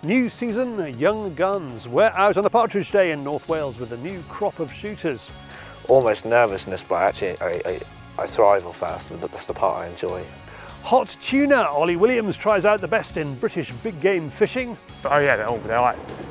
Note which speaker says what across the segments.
Speaker 1: New season, young guns. We're out on a partridge day in North Wales with a new crop of shooters.
Speaker 2: Almost nervousness, but actually I thrive on fast. That's the part I enjoy.
Speaker 1: Hot tuna. Ollie Williams tries out the best in British big game fishing.
Speaker 3: Oh yeah,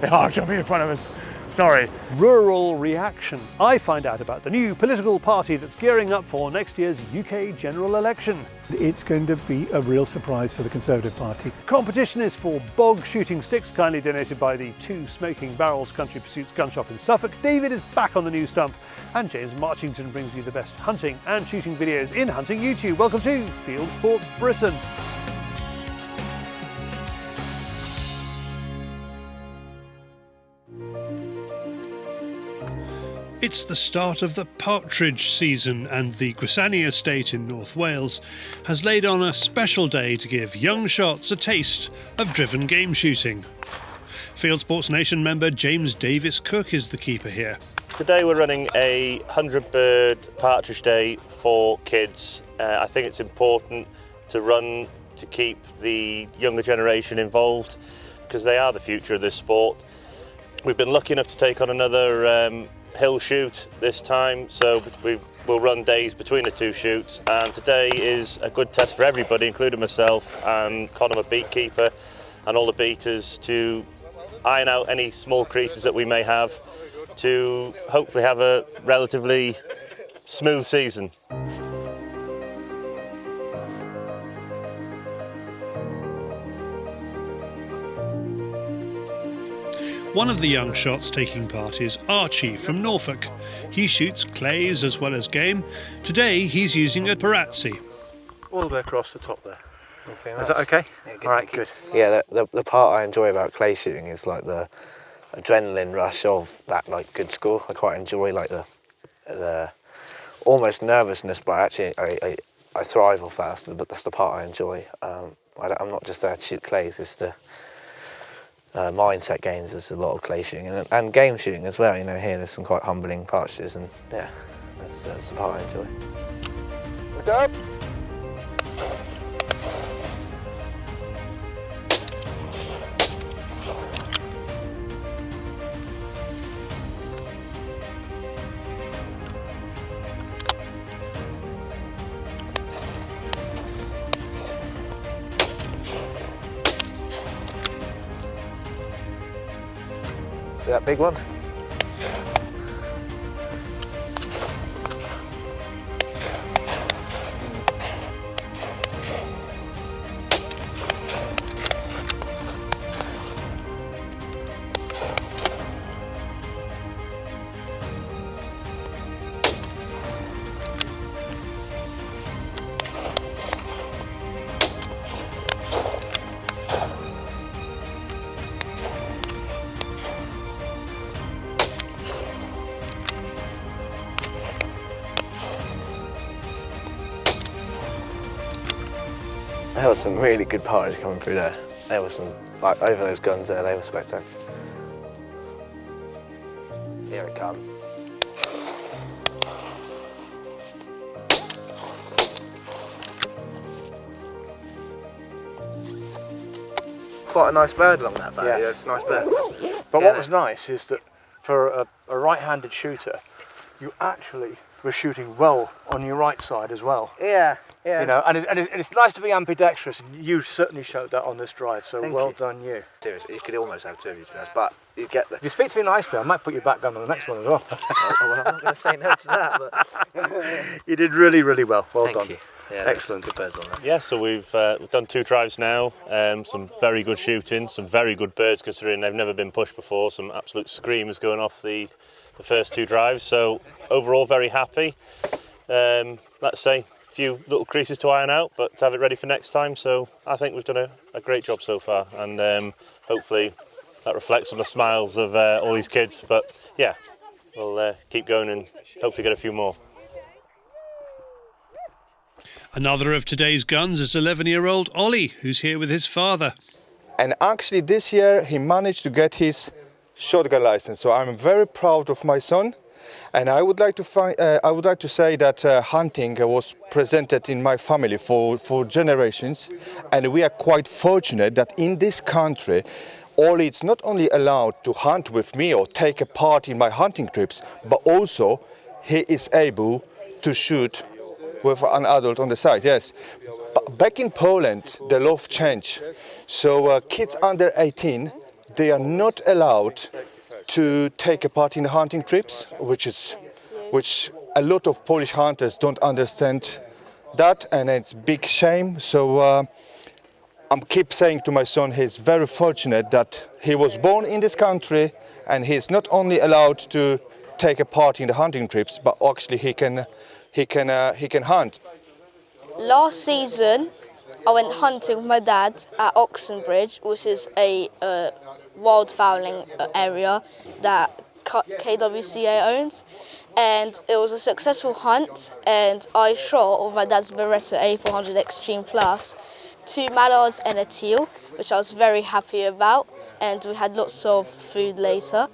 Speaker 3: they are jumping in front of us. Sorry.
Speaker 1: Rural reaction. I find out about the new political party that's gearing up for next year's UK general election.
Speaker 4: It's going to be a real surprise for the Conservative Party.
Speaker 1: Competition is for BOG shooting sticks, kindly donated by the Two Smoking Barrels Country Pursuits gunshop in Suffolk. David is back on the new stump, and James Marchington brings you the best hunting and shooting videos in hunting YouTube. Welcome to Fieldsports Britain.
Speaker 5: It's the start of the partridge season, and the Gwysaney Estate in North Wales has laid on a special day to give young shots a taste of driven game shooting. Fieldsports Nation member James Davis Cook is the keeper here.
Speaker 6: Today we're running a 100-bird partridge day for kids. I think it's important to run to keep the younger generation involved because they are the future of this sport. We've been lucky enough to take on another hill shoot this time, so we will run days between the two shoots, and today is a good test for everybody, including myself and Conor, my beatkeeper, and all the beaters, to iron out any small creases that we may have to hopefully have a relatively smooth season.
Speaker 5: One of the young shots taking part is Archie from Norfolk. He shoots clays as well as game. Today he's using a parazzi.
Speaker 1: All the way across the top there. Is that okay?
Speaker 2: Yeah, good,
Speaker 1: all right, good.
Speaker 2: Yeah, the part I enjoy about clay shooting is like the adrenaline rush of that good score. I quite enjoy like the almost nervousness, but actually I thrive on fast. But that's the part I enjoy. I'm not just there to shoot clays. It's the mindset games. There's a lot of clay shooting and game shooting as well. You know, here there's some quite humbling partridges, and yeah, that's the part I enjoy. Look up. See that big one? There was some really good partridge coming through there. There was some, over those guns there, they were spectacular. Here it comes. Quite a nice bird along that back. Yeah, it's a nice bird.
Speaker 7: But what was nice is that for a right-handed shooter, you actually were shooting well on your right side as well.
Speaker 2: Yeah, yeah.
Speaker 7: You know, and it's nice to be ambidextrous, and you certainly showed that on this drive, so
Speaker 2: Thank
Speaker 7: well
Speaker 2: you.
Speaker 7: done you.
Speaker 2: Seriously, you could almost have two of you to be honest, but you get the...
Speaker 7: If you speak to me nicely, I might put you back down on the next one as well.
Speaker 2: Well, I'm not going to say no to that, but...
Speaker 7: You did really, really well. Well
Speaker 2: Thank
Speaker 7: done.
Speaker 2: you. Yeah,
Speaker 7: excellent.
Speaker 2: Good birds on that.
Speaker 6: Yeah, so we've done two drives now, some very good shooting, some very good birds considering they've never been pushed before, some absolute screamers going off the first two drives, so overall very happy. Let's say a few little creases to iron out, but to have it ready for next time, so I think we've done a great job so far, and hopefully that reflects on the smiles of all these kids, but yeah, we'll keep going and hopefully get a few more.
Speaker 5: Another of today's guns is 11-year-old Ollie, who's here with his father.
Speaker 8: And actually this year he managed to get his shotgun license, so I'm very proud of my son. And I would like to say that hunting was presented in my family for generations, and we are quite fortunate that in this country Ollie is not only allowed to hunt with me or take a part in my hunting trips, but also he is able to shoot with an adult on the side, yes. But back in Poland, the law changed. So kids under 18, they are not allowed to take a part in the hunting trips, which a lot of Polish hunters don't understand that, and it's big shame. So I keep saying to my son, he's very fortunate that he was born in this country, and he's not only allowed to take a part in the hunting trips, but actually he can hunt.
Speaker 9: Last season, I went hunting with my dad at Oxenbridge, which is a wildfowling area that KWCA owns, and it was a successful hunt, and I shot with my dad's Beretta A400 Extreme Plus 2 mallards and a teal, which I was very happy about, and we had lots of food later.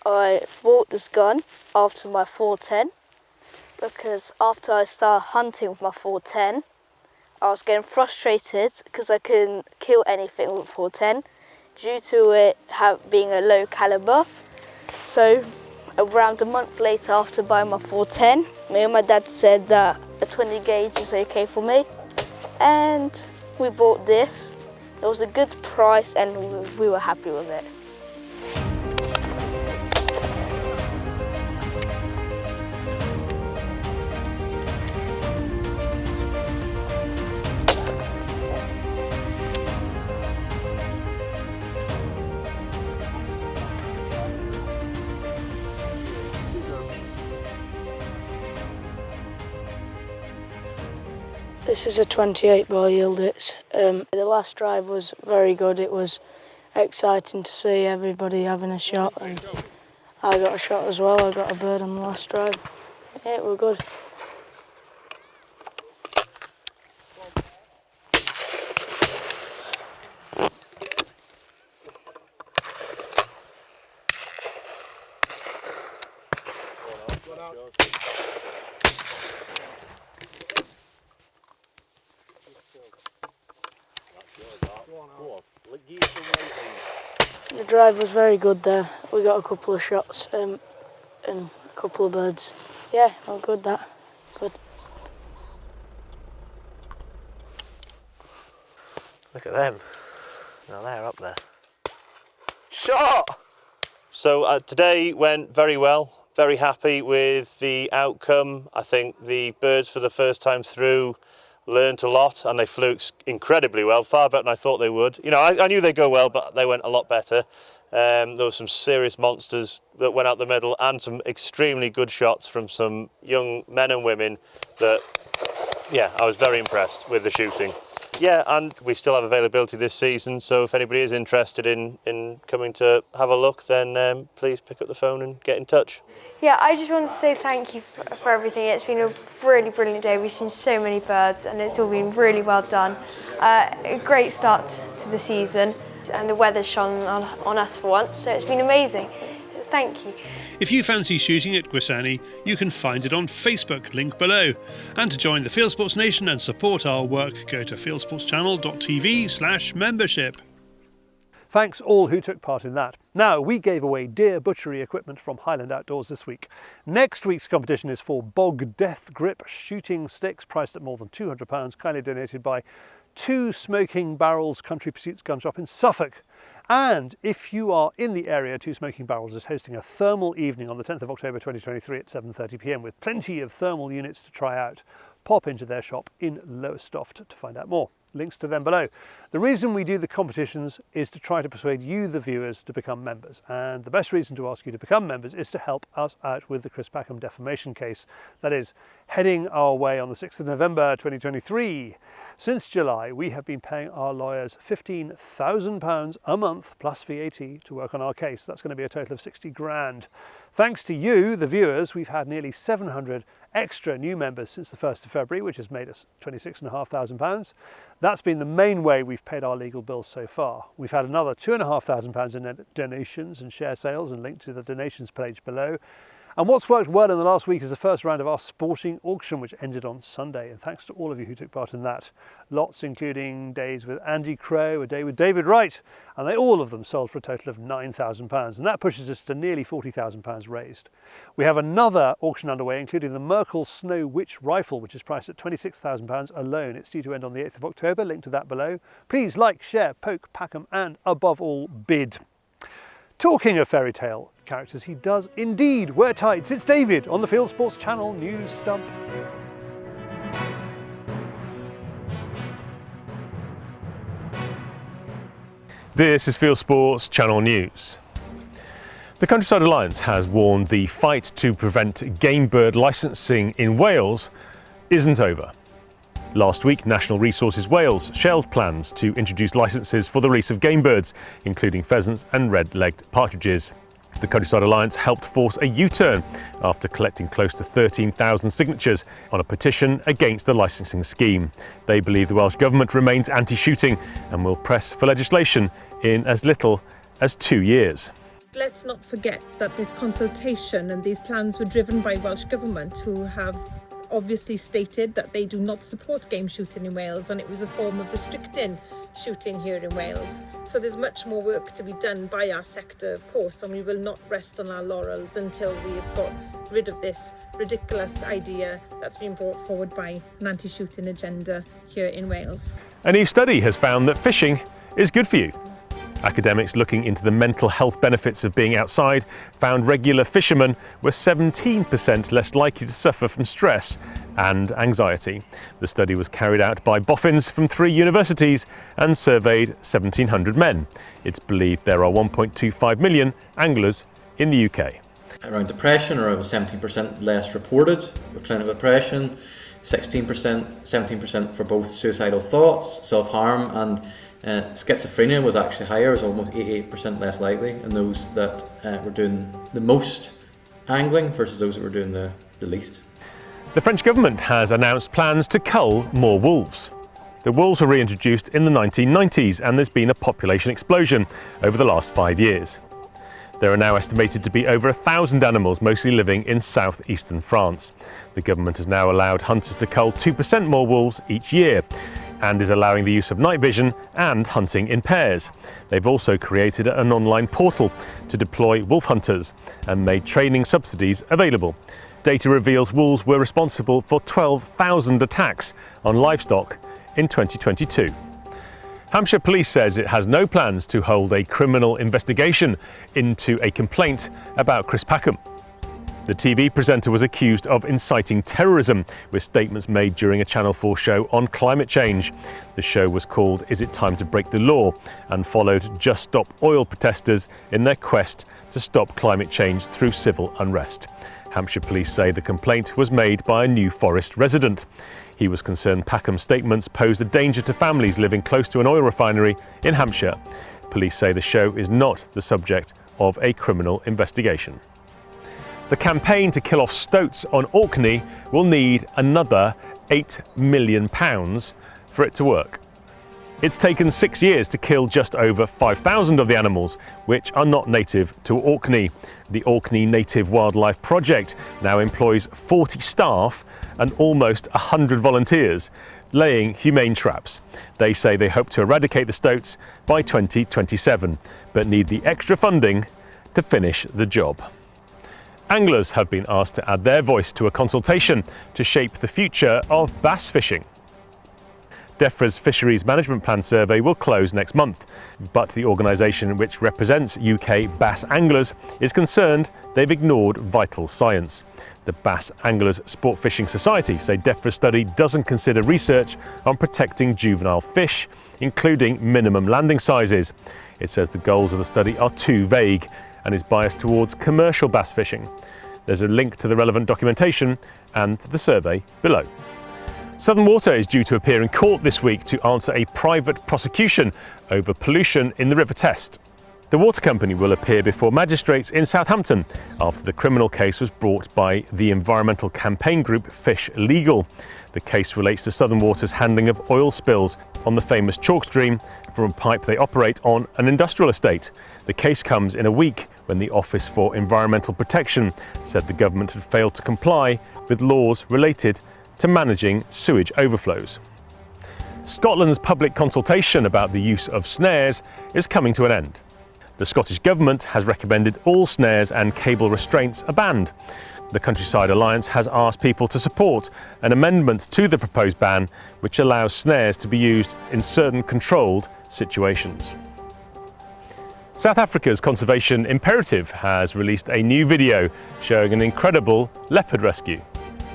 Speaker 9: I bought this gun after my 410 because after I started hunting with my 410, I was getting frustrated because I couldn't kill anything with 410 due to it being a low caliber. So around a month later, after buying my 410, me and my dad said that a 20 gauge is okay for me, and we bought this. It was a good price and we were happy with it.
Speaker 10: This is a 28 bar yield. The last drive was very good. It was exciting to see everybody having a shot, and I got a shot as well. I got a bird on the last drive. Yeah, it was good. The drive was very good there. We got a couple of shots and a couple of birds. Yeah, well, good that. Good.
Speaker 2: Look at them. Now they're up there. Shot!
Speaker 6: So today went very well. Very happy with the outcome. I think the birds for the first time through learned a lot, and they flew incredibly well, far better than I thought they would. You know, I knew they'd go well, but they went a lot better. There were some serious monsters that went out the middle, and some extremely good shots from some young men and women that, yeah, I was very impressed with the shooting. Yeah, and we still have availability this season, so if anybody is interested in coming to have a look, then please pick up the phone and get in touch.
Speaker 11: Yeah, I just want to say thank you for everything. It's been a really brilliant day. We've seen so many birds and it's all been really well done. A great start to the season, and the weather's shone on us for once, so it's been amazing. Thank you.
Speaker 5: If you fancy shooting at Gwysaney, you can find it on Facebook, link below. And to join the Fieldsports Nation and support our work, go to fieldsportschannel.tv/membership.
Speaker 1: Thanks all who took part in that. Now, we gave away deer butchery equipment from Highland Outdoors this week. Next week's competition is for BOG Death Grip shooting sticks priced at more than £200, kindly donated by Two Smoking Barrels Country Pursuits Gunshop in Suffolk. And if you are in the area, Two Smoking Barrels is hosting a thermal evening on the 10th of October 2023 at 7:30 p.m. with plenty of thermal units to try out. Pop into their shop in Lowestoft to find out more. Links to them below. The reason we do the competitions is to try to persuade you, the viewers, to become members. And the best reason to ask you to become members is to help us out with the Chris Packham defamation case. That is heading our way on the 6th of November 2023. Since July, we have been paying our lawyers £15,000 a month plus VAT to work on our case. That's going to be a total of 60 grand. Thanks to you, the viewers, we've had nearly 700 extra new members since the 1st of February, which has made us £26,500. That's been the main way we've paid our legal bills so far. We've had another £2,500 in donations and share sales, and linked to the donations page below. And what's worked well in the last week is the first round of our sporting auction, which ended on Sunday. And thanks to all of you who took part in that. Lots, including days with Andy Crow, a day with David Wright, and all of them sold for a total of £9,000. And that pushes us to nearly £40,000 raised. We have another auction underway, including the Merkel Snow Witch rifle, which is priced at £26,000 alone. It's due to end on the 8th of October. Link to that below. Please like, share, poke, pack 'em, and above all, bid. Talking of fairy tale characters, he does indeed wear tights. It's David on the Fieldsports Channel News Stump.
Speaker 12: This is Fieldsports Channel News. The Countryside Alliance has warned the fight to prevent game bird licensing in Wales isn't over. Last week, National Resources Wales shelved plans to introduce licences for the release of game birds, including pheasants and red-legged partridges. The Countryside Alliance helped force a U-turn after collecting close to 13,000 signatures on a petition against the licensing scheme. They believe the Welsh Government remains anti-shooting and will press for legislation in as little as 2 years.
Speaker 13: Let's not forget that this consultation and these plans were driven by Welsh Government, who have obviously stated that they do not support game shooting in Wales, and it was a form of restricting shooting here in Wales. So there's much more work to be done by our sector, of course, and we will not rest on our laurels until we have got rid of this ridiculous idea that's been brought forward by an anti-shooting agenda here in Wales.
Speaker 12: A new study has found that fishing is good for you. Academics looking into the mental health benefits of being outside found regular fishermen were 17% less likely to suffer from stress and anxiety. The study was carried out by boffins from 3 universities and surveyed 1,700 men. It's believed there are 1.25 million anglers in the UK.
Speaker 14: Around depression, around 17% less reported with clinical depression, 17% for both suicidal thoughts, self-harm, and schizophrenia was actually higher. It was almost 88% less likely in those that were doing the most angling versus those that were doing the least.
Speaker 12: The French government has announced plans to cull more wolves. The wolves were reintroduced in the 1990s, and there's been a population explosion over the last 5 years. There are now estimated to be over 1,000 animals, mostly living in southeastern France. The government has now allowed hunters to cull 2% more wolves each year, and is allowing the use of night vision and hunting in pairs. They've also created an online portal to deploy wolf hunters and made training subsidies available. Data reveals wolves were responsible for 12,000 attacks on livestock in 2022. Hampshire Police says it has no plans to hold a criminal investigation into a complaint about Chris Packham. The TV presenter was accused of inciting terrorism, with statements made during a Channel 4 show on climate change. The show was called Is It Time to Break the Law and followed Just Stop Oil protesters in their quest to stop climate change through civil unrest. Hampshire Police say the complaint was made by a New Forest resident. He was concerned Packham's statements posed a danger to families living close to an oil refinery in Hampshire. Police say the show is not the subject of a criminal investigation. The campaign to kill off stoats on Orkney will need another £8 million for it to work. It's taken 6 years to kill just over 5,000 of the animals, which are not native to Orkney. The Orkney Native Wildlife Project now employs 40 staff and almost 100 volunteers, laying humane traps. They say they hope to eradicate the stoats by 2027, but need the extra funding to finish the job. Anglers have been asked to add their voice to a consultation to shape the future of bass fishing. DEFRA's Fisheries Management Plan survey will close next month, but the organisation which represents UK bass anglers is concerned they've ignored vital science. The Bass Anglers Sport Fishing Society say DEFRA's study doesn't consider research on protecting juvenile fish, including minimum landing sizes. It says the goals of the study are too vague and is biased towards commercial bass fishing. There's a link to the relevant documentation and the survey below. Southern Water is due to appear in court this week to answer a private prosecution over pollution in the River Test. The water company will appear before magistrates in Southampton after the criminal case was brought by the environmental campaign group Fish Legal. The case relates to Southern Water's handling of oil spills on the famous chalk stream from a pipe they operate on an industrial estate. The case comes in a week when the Office for Environmental Protection said the government had failed to comply with laws related to managing sewage overflows. Scotland's public consultation about the use of snares is coming to an end. The Scottish Government has recommended all snares and cable restraints are banned. The Countryside Alliance has asked people to support an amendment to the proposed ban which allows snares to be used in certain controlled situations. South Africa's Conservation Imperative has released a new video showing an incredible leopard rescue.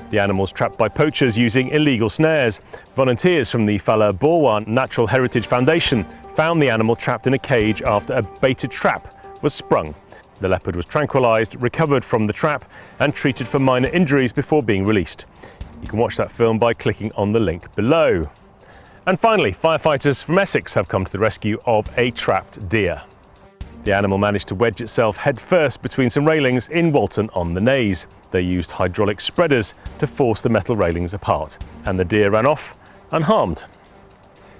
Speaker 12: The animal's trapped by poachers using illegal snares. Volunteers from the Fala Borwa Natural Heritage Foundation found the animal trapped in a cage after a baited trap was sprung. The leopard was tranquilised, recovered from the trap and treated for minor injuries before being released. You can watch that film by clicking on the link below. And finally, firefighters from Essex have come to the rescue of a trapped deer. The animal managed to wedge itself headfirst between some railings in Walton on the Naze. They used hydraulic spreaders to force the metal railings apart, and the deer ran off unharmed.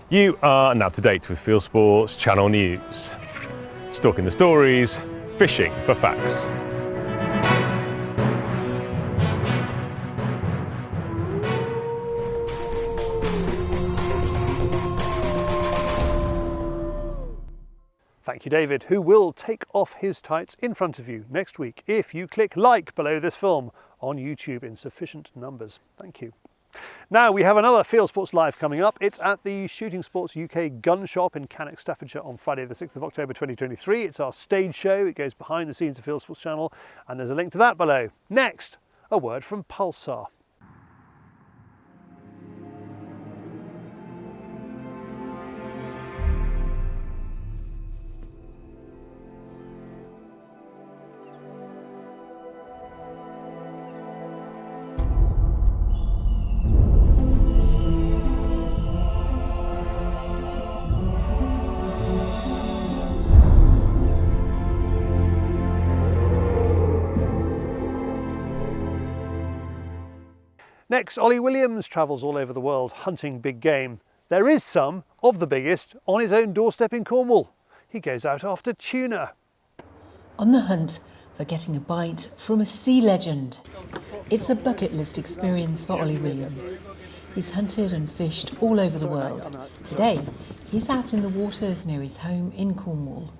Speaker 12: You are now up to date with Fieldsports Channel News. Stalking the stories, fishing for facts.
Speaker 1: Thank you, David, who will take off his tights in front of you next week if you click like below this film on YouTube in sufficient numbers. Thank you. Now we have another Fieldsports Live coming up. It's at the Shooting Sports UK Gunshop in Cannock, Staffordshire on Friday the 6th of October 2023. It's our stage show. It goes behind the scenes of Fieldsports Channel and there's a link to that below. Next, a word from Pulsar. Next, Ollie Williams travels all over the world hunting big game. There is some of the biggest on his own doorstep in Cornwall. He goes out after tuna.
Speaker 15: On the hunt for getting a bite from a sea legend. It's a bucket list experience for Ollie Williams. He's hunted and fished all over the world. Today, he's out in the waters near his home in Cornwall.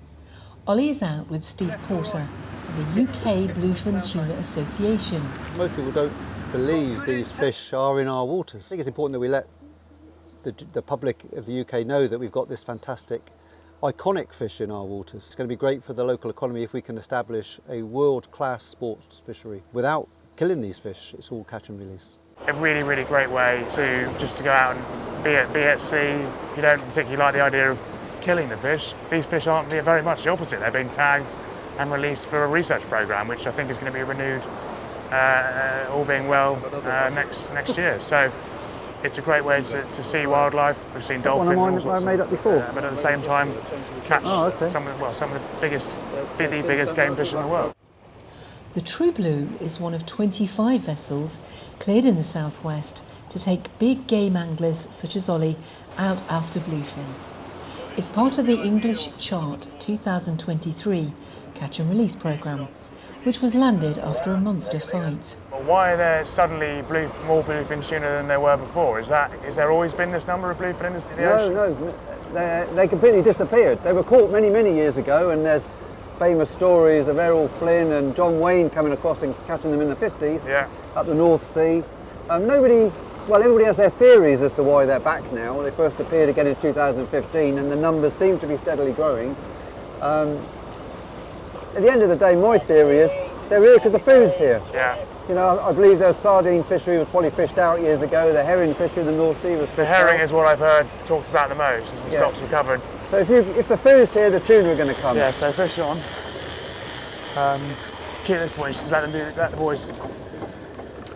Speaker 15: Ollie is out with Steve Porter of the UK Bluefin Tuna Association.
Speaker 16: Most people don't believe these fish are in our waters. I think it's important that we let the public of the UK know that we've got this fantastic, iconic fish in our waters. It's going to be great for the local economy if we can establish a world-class sports fishery without killing these fish. It's all catch and release.
Speaker 3: A really, really great way to go out and be at sea. If you don't particularly like the idea of killing the fish, these fish aren't very much the opposite. They're being tagged and released for a research programme, which I think is going to be renewed, all being well, next year. So it's a great way to see wildlife. We've seen dolphins.
Speaker 16: One of mine I made up before.
Speaker 3: But at the same time, catch some of the biggest game fish in the world.
Speaker 15: The True Blue is one of 25 vessels cleared in the southwest to take big game anglers such as Ollie out after bluefin. It's part of the English Chart 2023 catch and release programme, which was landed after a monster fight.
Speaker 3: Why are there suddenly more bluefin tuna than there were before? Is there always been this number of bluefin in the ocean?
Speaker 16: No, they completely disappeared. They were caught many, many years ago, and there's famous stories of Errol Flynn and John Wayne coming across and catching them in the 50s up the North Sea. Everybody has their theories as to why they're back now. They first appeared again in 2015 and the numbers seem to be steadily growing. At the end of the day, my theory is they're here because the food's here.
Speaker 3: Yeah.
Speaker 16: You know, I believe the sardine fishery was probably fished out years ago. The herring fishery in the North Sea was fished out.
Speaker 3: The herring is what I've heard talked about the most as the stock's recovered.
Speaker 16: So if the food's here, the tuna are going to come.
Speaker 3: Yeah, so fish on. Keep this boys, just let the boys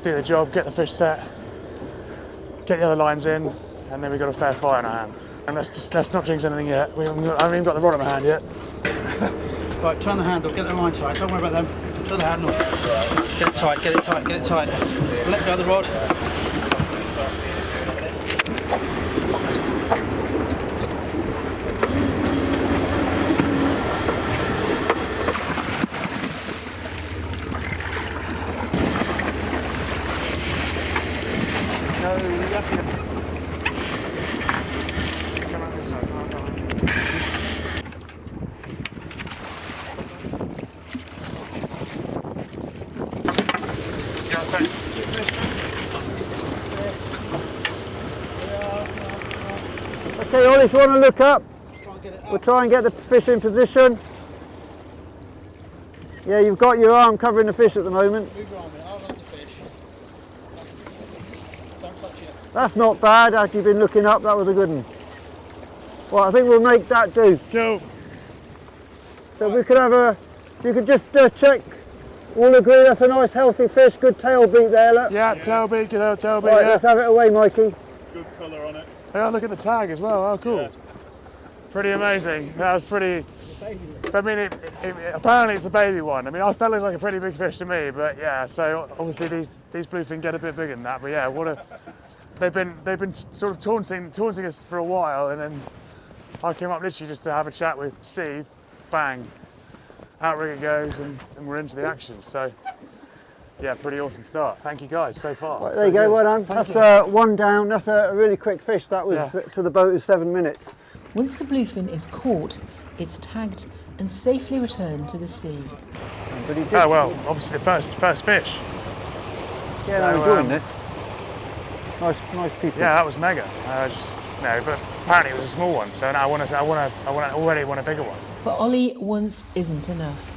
Speaker 3: do the job, get the fish set, get the other lines in, and then we've got a fair fire in our hands. And let's not jinx anything yet. I haven't even got the rod in my hand yet.
Speaker 17: Right, turn the handle, get the line tight, don't worry about them. Turn the handle. Get it tight, get it tight, get it tight. Let go of the rod.
Speaker 16: Okay, Ollie, if you want to look up, we'll try and get the fish in position. Yeah, you've got your arm covering the fish at the moment.
Speaker 17: Move your arm in, I'll hold the fish. Don't touch it.
Speaker 16: That's not bad, after you've been looking up, that was a good one. Well, I think we'll make that do.
Speaker 3: Cool.
Speaker 16: So we could have a, you could just check, all agree that's a nice healthy fish, good tail beat there, look.
Speaker 3: Yeah, tail beat, good tail beat.
Speaker 16: Right,
Speaker 3: yeah.
Speaker 16: let's have it away, Mikey.
Speaker 3: Good colour on it. Yeah, look at the tag as well, oh cool. Yeah. Pretty amazing, that was pretty, I mean, apparently it's a baby one. I mean, that looked like a pretty big fish to me, but yeah, so obviously these bluefin get a bit bigger than that, but yeah, they've been sort of taunting us for a while, and then I came up literally just to have a chat with Steve, bang, outrigger goes, and we're into the action, so yeah, pretty awesome start. Thank you guys so far.
Speaker 16: Right, there you go, well done. That's one down, that's a really quick fish, that was to the boat in 7 minutes.
Speaker 15: Once the bluefin is caught, it's tagged and safely returned to the sea.
Speaker 3: Oh well, obviously the first fish.
Speaker 16: Yeah, so, we're doing this. Nice people.
Speaker 3: Yeah, that was mega. But apparently it was a small one, so now I already want a bigger one.
Speaker 15: For Ollie, once isn't enough.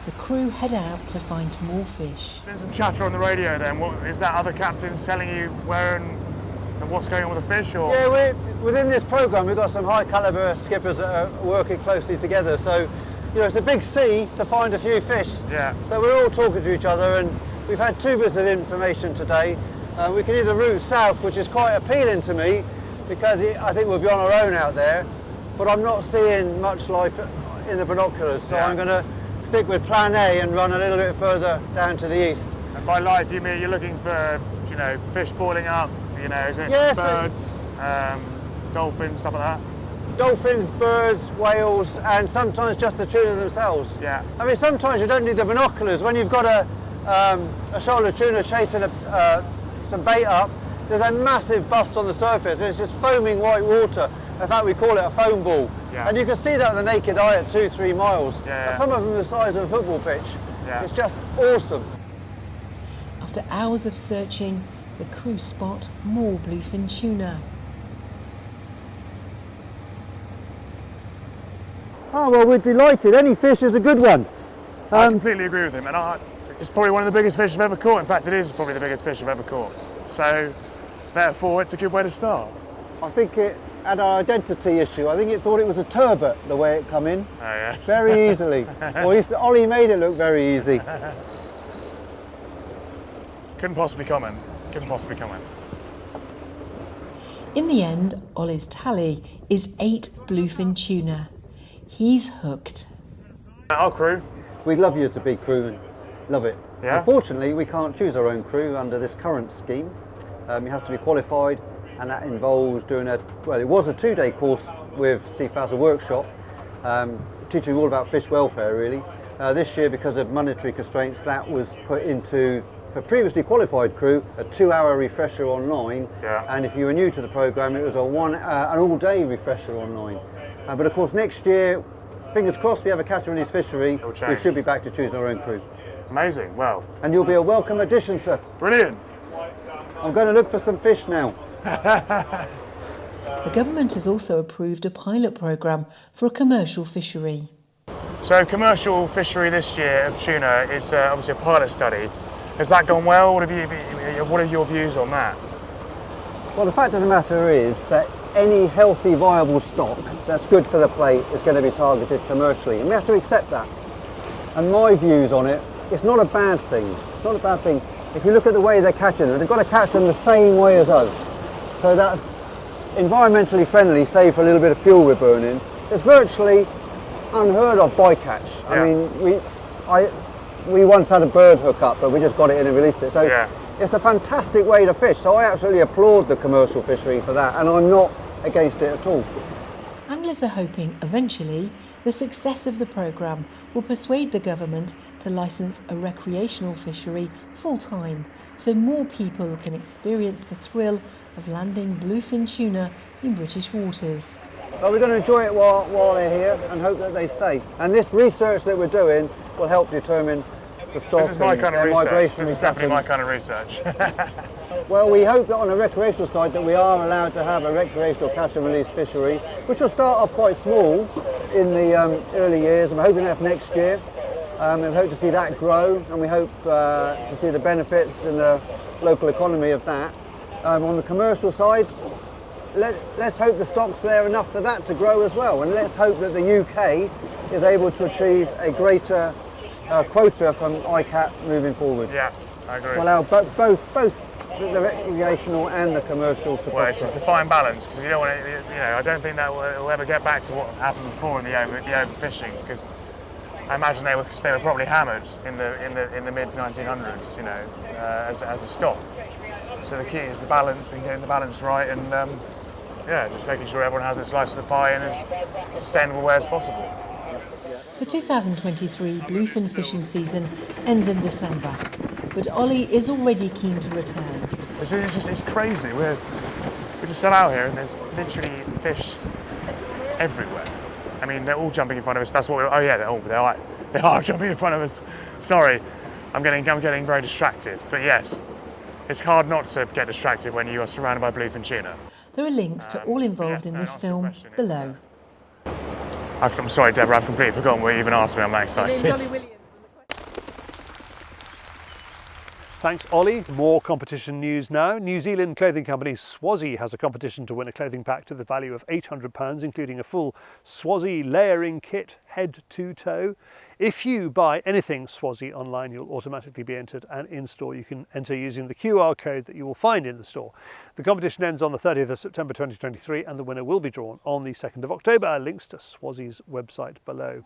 Speaker 15: The crew head out to find more fish.
Speaker 3: There's some chatter on the radio then. What is that, other captains telling you where and what's going on with the fish? Or?
Speaker 16: Yeah, within this programme we've got some high calibre skippers that are working closely together, so you know it's a big sea to find a few fish.
Speaker 3: Yeah.
Speaker 16: So we're all talking to each other, and we've had 2 bits of information today. We can either route south, which is quite appealing to me, because I think we'll be on our own out there, but I'm not seeing much life in the binoculars, so I'm going to stick with plan A and run a little bit further down to the east.
Speaker 3: And by life you mean you're looking for, you know, fish balling up, you know, is it birds, dolphins, stuff like that?
Speaker 16: Dolphins, birds, whales, and sometimes just the tuna themselves.
Speaker 3: Yeah.
Speaker 16: I mean, sometimes you don't need the binoculars. When you've got a shoulder tuna chasing some bait up, there's a massive bust on the surface. It's just foaming white water. In fact, we call it a foam ball. Yeah. And you can see that with the naked eye at 2-3 miles.
Speaker 3: Yeah.
Speaker 16: Some of them are the size of a football pitch.
Speaker 3: Yeah.
Speaker 16: It's just awesome.
Speaker 15: After hours of searching, the crew spot more bluefin tuna.
Speaker 16: Oh, well, we're delighted. Any fish is a good one.
Speaker 3: I completely agree with him, and it's probably one of the biggest fish I've ever caught. In fact, it is probably the biggest fish I've ever caught. So, therefore, it's a good way to start.
Speaker 16: I think it had an identity issue. I think it thought it was a turbot, the way it come in.
Speaker 3: Oh, yeah.
Speaker 16: Very easily. Well, Ollie made it look very easy.
Speaker 3: Couldn't possibly comment. Couldn't possibly comment.
Speaker 15: In the end, Ollie's tally is 8 bluefin tuna. He's hooked.
Speaker 3: Our crew.
Speaker 16: We'd love you to be crewmen. Love it.
Speaker 3: Yeah.
Speaker 16: Unfortunately, we can't choose our own crew under this current scheme. You have to be qualified, and that involves doing it was a 2-day course with Seafowl Workshop, teaching you all about fish welfare really. This year, because of monetary constraints, that was put into, for previously qualified crew, a 2-hour refresher online.
Speaker 3: Yeah.
Speaker 16: And if you were new to the programme, it was an all-day refresher online. But of course, next year, fingers crossed, we have a catch and release fishery, we should be back to choosing our own crew.
Speaker 3: Amazing, well.
Speaker 16: And you'll be a welcome addition, sir.
Speaker 3: Brilliant.
Speaker 16: I'm going to look for some fish now.
Speaker 15: The government has also approved a pilot programme for a commercial fishery.
Speaker 3: So commercial fishery this year of tuna is obviously a pilot study. Has that gone well? What are your views on that?
Speaker 16: Well, the fact of the matter is that any healthy, viable stock that's good for the plate is going to be targeted commercially, and we have to accept that. And my views on it, it's not a bad thing. It's not a bad thing. If you look at the way they're catching them, they've got to catch them the same way as us. So that's environmentally friendly, save for a little bit of fuel we're burning. It's virtually unheard of bycatch. Yeah. I mean, we once had a bird hook up, but we just got it in and released it. So it's a fantastic way to fish. So I absolutely applaud the commercial fishery for that, and I'm not against it at all.
Speaker 15: Anglers are hoping eventually the success of the programme will persuade the government to licence a recreational fishery full-time, so more people can experience the thrill of landing bluefin tuna in British waters.
Speaker 16: Well, we're going to enjoy it while they're here and hope that they stay. And this research that we're doing will help determine the stock.
Speaker 3: This is my kind of research.
Speaker 16: Migration
Speaker 3: This is definitely my kind of research.
Speaker 16: Well, we hope that on a recreational side that we are allowed to have a recreational catch and release fishery, which will start off quite small in the early years. I'm hoping that's next year. We hope to see that grow, and we hope to see the benefits in the local economy of that. On the commercial side, let's hope the stock's there enough for that to grow as well, and let's hope that the UK is able to achieve a greater quota from ICAT moving forward.
Speaker 3: Yeah, I agree.
Speaker 16: To allow both the recreational and the commercial to
Speaker 3: Well,
Speaker 16: prosper.
Speaker 3: it's just a fine balance, because you don't want to, I don't think that will ever get back to what happened before in the overfishing, because I imagine they were probably hammered in the mid 1900s, as a stock. So the key is the balance and getting the balance right, and just making sure everyone has a slice of the pie in as sustainable way as possible.
Speaker 15: The 2023 bluefin fishing season ends in December, but Ollie is already keen to return.
Speaker 3: It's crazy. We just set out here and there's literally fish everywhere. I mean, they're all jumping in front of us. That's what they are jumping in front of us. Sorry, I'm getting very distracted. But yes, it's hard not to get distracted when you are surrounded by bluefin tuna.
Speaker 15: There are links to all involved in this film below.
Speaker 3: I'm sorry, Deborah, I've completely forgotten what you even asked me. I'm that excited.
Speaker 13: Ollie Williams.
Speaker 1: Thanks, Ollie. More competition news now. New Zealand clothing company Swazi has a competition to win a clothing pack to the value of £800, including a full Swazi layering kit, head to toe. If you buy anything Swazi online, you'll automatically be entered, and in store you can enter using the QR code that you will find in the store. The competition ends on the 30th of September 2023, and the winner will be drawn on the 2nd of October. Links to Swazi's website below.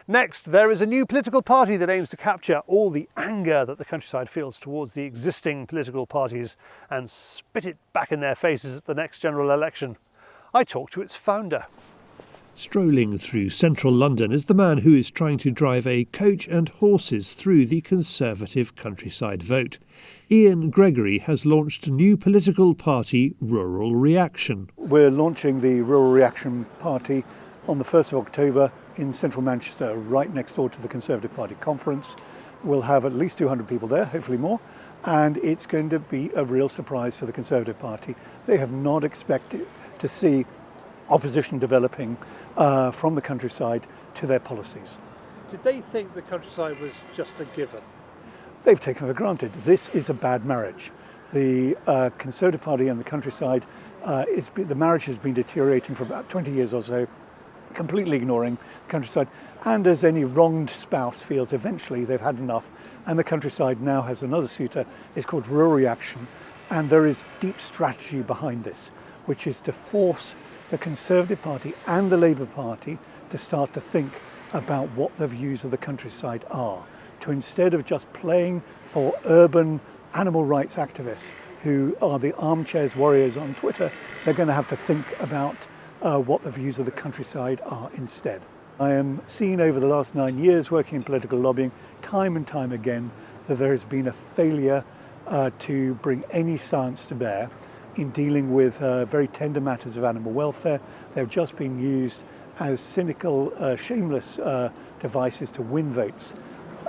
Speaker 1: Next, there is a new political party that aims to capture all the anger that the countryside feels towards the existing political parties and spit it back in their faces at the next general election. I talked to its founder.
Speaker 5: Strolling through central London is the man who is trying to drive a coach and horses through the Conservative countryside vote. Ian Gregory has launched a new political party, Rural Reaction.
Speaker 4: We're launching the Rural Reaction Party on the 1st of October in central Manchester, right next door to the Conservative Party conference. We'll have at least 200 people there, hopefully more, and it's going to be a real surprise for the Conservative Party. They have not expected to see opposition developing from the countryside to their policies.
Speaker 1: Did they think the countryside was just a given?
Speaker 4: They've taken for granted. This is a bad marriage. The Conservative Party and the countryside, the marriage has been deteriorating for about 20 years or so, completely ignoring the countryside. And as any wronged spouse feels, eventually they've had enough. And the countryside now has another suitor. It's called Rural Reaction. And there is deep strategy behind this, which is to force the Conservative Party and the Labour Party to start to think about what the views of the countryside are. To instead of just playing for urban animal rights activists who are the armchairs warriors on Twitter, they're going to have to think about what the views of the countryside are instead. I am seeing over the last 9 years working in political lobbying, time and time again, that there has been a failure to bring any science to bear in dealing with very tender matters of animal welfare. They've just been used as cynical, shameless devices to win votes.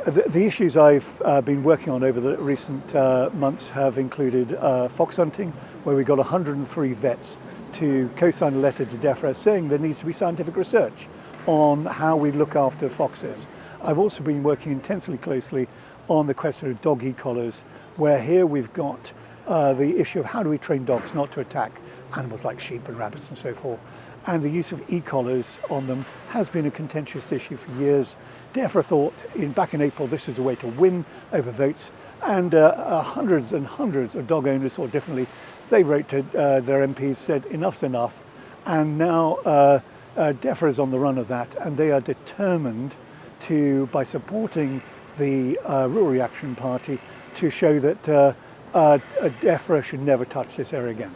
Speaker 4: The issues I've been working on over the recent months have included fox hunting, where we got 103 vets to co-sign a letter to DEFRA saying there needs to be scientific research on how we look after foxes. I've also been working intensely closely on the question of dog e-collars, where here we've got the issue of how do we train dogs not to attack animals like sheep and rabbits and so forth. And the use of e-collars on them has been a contentious issue for years. DEFRA thought back in April this was a way to win over votes, and hundreds and hundreds of dog owners thought differently. They wrote to their MPs, said enough's enough, and now DEFRA is on the run of that, and they are determined to, by supporting the Rural Reaction Party, to show that DEFRA should never touch this area again.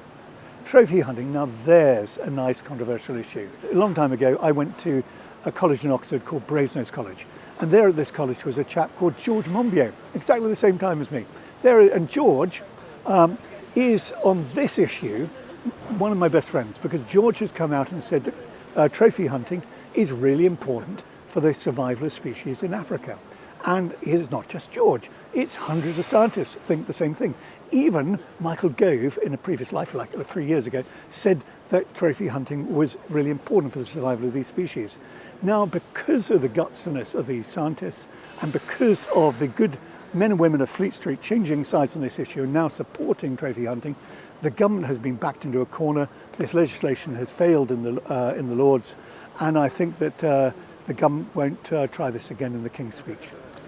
Speaker 4: Trophy hunting, now there's a nice controversial issue. A long time ago I went to a college in Oxford called Brasenose College, and there at this college was a chap called George Monbiot, exactly the same time as me. And George is on this issue one of my best friends, because George has come out and said that trophy hunting is really important for the survival of species in Africa. And it's not just George, it's hundreds of scientists think the same thing. Even Michael Gove, in a previous life, like 3 years ago, said that trophy hunting was really important for the survival of these species. Now, because of the gutsiness of these scientists and because of the good men and women of Fleet Street changing sides on this issue and now supporting trophy hunting, the government has been backed into a corner. This legislation has failed in the Lords, and I think that the government won't try this again in the King's Speech.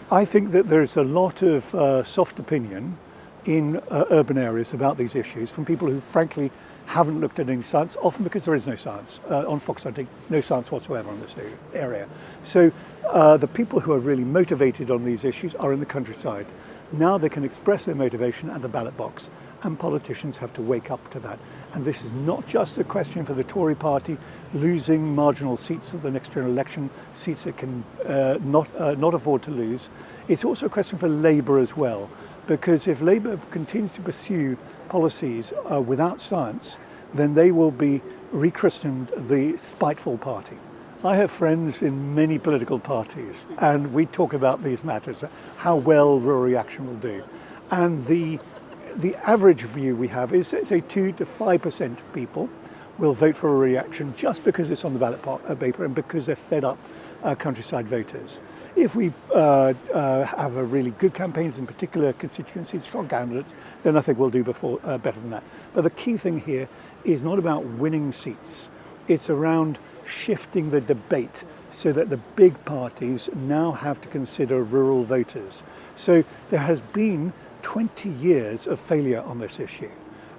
Speaker 4: I think that there's a lot of soft opinion in urban areas about these issues from people who frankly haven't looked at any science, often because there is no science on fox hunting, no science whatsoever on this area. So the people who are really motivated on these issues are in the countryside. Now they can express their motivation at the ballot box, and politicians have to wake up to that. And this is not just a question for the Tory party losing marginal seats at the next general election, seats it can not afford to lose. It's also a question for Labour as well, because if Labour continues to pursue policies without science, then they will be rechristened the spiteful party. I have friends in many political parties, and we talk about these matters, how well rural reaction will do. And the average view we have is, say, 2 to 5% of people will vote for a reaction just because it's on the ballot paper and because they're fed up countryside voters. If we have a really good campaigns in particular constituencies, strong candidates, then I think we'll do better than that. But the key thing here is not about winning seats. It's around shifting the debate so that the big parties now have to consider rural voters. So there has been 20 years of failure on this issue.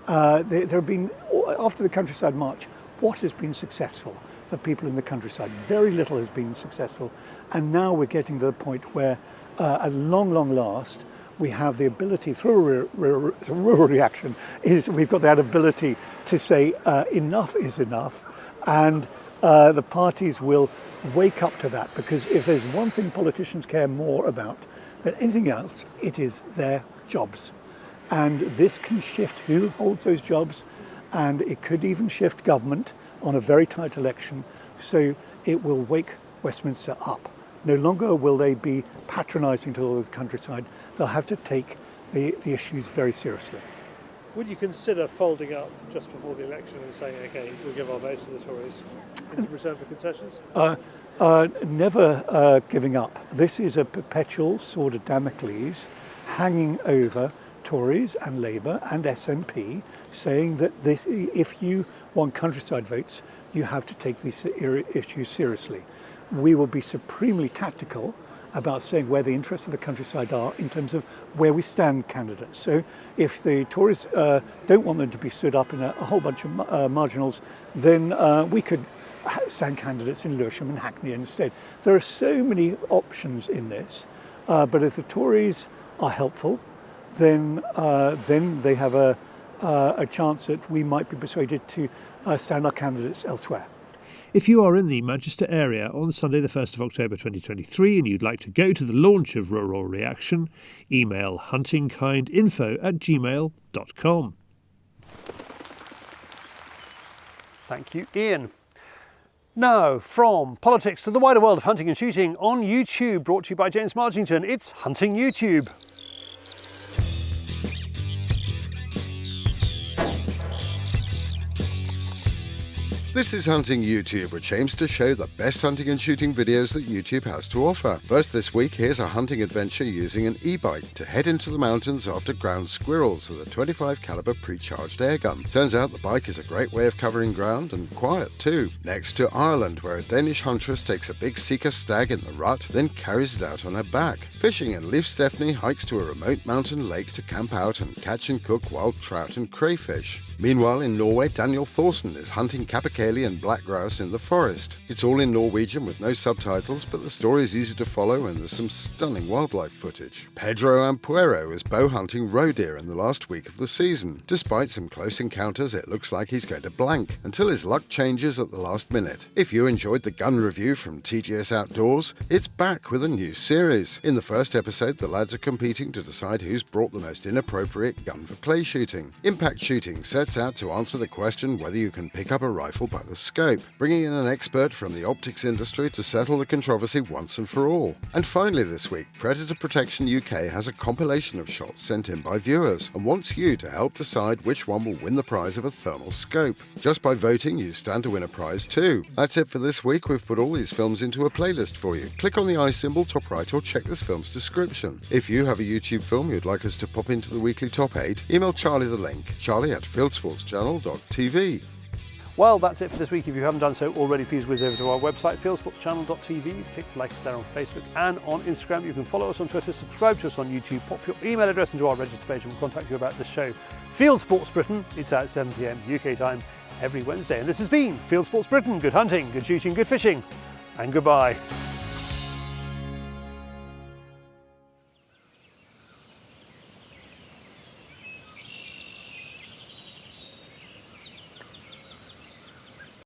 Speaker 4: There have been, after the Countryside March, what has been successful for people in the countryside? Very little has been successful. And now we're getting to the point where, at long last, we have the ability, through rural reaction, we've got that ability to say enough is enough, and the parties will wake up to that, because if there's one thing politicians care more about than anything else, it is their jobs. And this can shift who holds those jobs, and it could even shift government on a very tight election. So it will wake Westminster up. No longer will they be patronising to the countryside. They'll have to take the issues very seriously.
Speaker 1: Would you consider folding up just before the election and saying, OK, we'll give our votes to the Tories in return for concessions?
Speaker 4: Never giving up. This is a perpetual sword of Damocles hanging over Tories and Labour and SNP, saying that if you want countryside votes, you have to take these issues seriously. We will be supremely tactical about saying where the interests of the countryside are in terms of where we stand candidates. So if the Tories don't want them to be stood up in a whole bunch of marginals, then we could stand candidates in Lewisham and Hackney instead. There are so many options in this, but if the Tories are helpful, then they have a chance that we might be persuaded to stand our candidates elsewhere.
Speaker 1: If you are in the Manchester area on Sunday the 1st of October 2023 and you'd like to go to the launch of Rural Reaction, email huntingkindinfo@gmail.com. Thank you, Ian. Now, from politics to the wider world of hunting and shooting on YouTube, brought to you by James Marchington, it's Hunting YouTube.
Speaker 18: This is Hunting YouTube, which aims to show the best hunting and shooting videos that YouTube has to offer. First this week, here's a hunting adventure using an e-bike to head into the mountains after ground squirrels with a 25 caliber pre-charged airgun. Turns out the bike is a great way of covering ground, and quiet too. Next to Ireland, where a Danish huntress takes a big Sika stag in the rut, then carries it out on her back. Fishing, and Leif Stephanie hikes to a remote mountain lake to camp out and catch and cook wild trout and crayfish. Meanwhile, in Norway, Daniel Thorsen is hunting capercaillie and black grouse in the forest. It's all in Norwegian with no subtitles, but the story is easy to follow and there's some stunning wildlife footage. Pedro Ampuero is bow hunting roe deer in the last week of the season. Despite some close encounters, it looks like he's going to blank, until his luck changes at the last minute. If you enjoyed the gun review from TGS Outdoors, it's back with a new series. In the first episode, the lads are competing to decide who's brought the most inappropriate gun for clay shooting. Impact Shooting sets out to answer the question whether you can pick up a rifle by by the scope, bringing in an expert from the optics industry to settle the controversy once and for all. And finally this week, Predator Protection UK has a compilation of shots sent in by viewers and wants you to help decide which one will win the prize of a thermal scope. Just by voting, you stand to win a prize too. That's it for this week. We've put all these films into a playlist for you. Click on the I symbol top right or check this film's description. If you have a YouTube film you'd like us to pop into the weekly top 8, email Charlie the link, charlie@fieldsportschannel.tv.
Speaker 1: Well, that's it for this week. If you haven't done so already, please whiz over to our website, fieldsportschannel.tv. Click to like us there on Facebook and on Instagram. You can follow us on Twitter, subscribe to us on YouTube, pop your email address into our register page and we'll contact you about this show. Fieldsports Britain, it's out at 7 PM UK time every Wednesday. And this has been Fieldsports Britain. Good hunting, good shooting, good fishing, and goodbye.